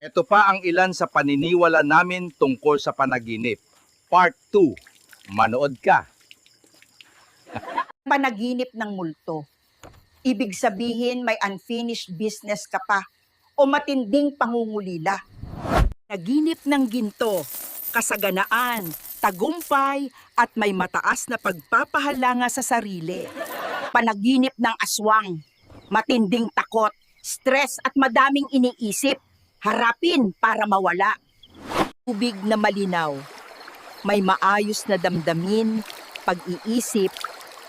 Ito pa ang ilan sa paniniwala namin tungkol sa panaginip. Part 2. Manood ka. Panaginip ng multo. Ibig sabihin may unfinished business ka pa o matinding pangungulila. Naginip ng ginto, kasaganaan, tagumpay at may mataas na pagpapahalanga sa sarili. Panaginip ng aswang, matinding takot, stress at madaming iniisip. Harapin para mawala. Tubig na malinaw, may maayos na damdamin, pag-iisip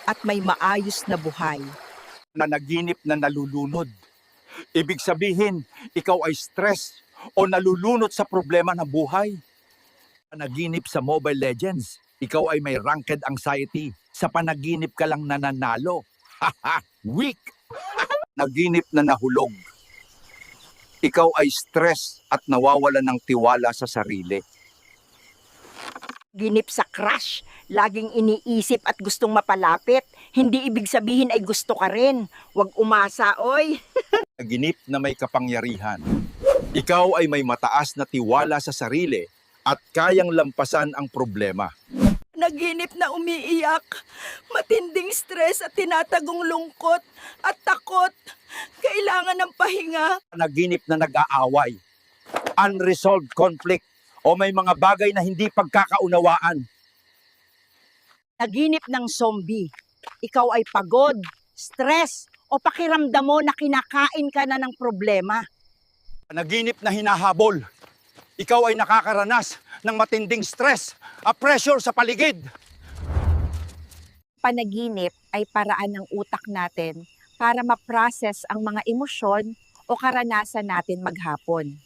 at may maayos na buhay. Panaginip na nalulunod. Ibig sabihin, ikaw ay stress o nalulunod sa problema ng buhay. Panaginip sa Mobile Legends, ikaw ay may ranked anxiety. Sa panaginip ka lang nananalo. Haha, weak! Naginip na nahulog. Ikaw ay stress at nawawala ng tiwala sa sarili. Ginip sa crush, laging iniisip at gustong mapalapit. Hindi ibig sabihin ay gusto ka rin. Huwag umasa, oy. Naginip na may kapangyarihan. Ikaw ay may mataas na tiwala sa sarili at kayang lampasan ang problema. Naginip na umiiyak, matinding stress at tinatagong lungkot at takot. Kailangan ng pahinga. Naginip na nag-aaway, unresolved conflict, o may mga bagay na hindi pagkakaunawaan. Naginip ng zombie. Ikaw ay pagod, stress, o pakiramdam mo na kinakain ka na ng problema. Naginip na hinahabol. Ikaw ay nakakaranas ng matinding stress at pressure sa paligid. Panaginip ay paraan ng utak natin para ma-process ang mga emosyon o karanasan natin maghapon.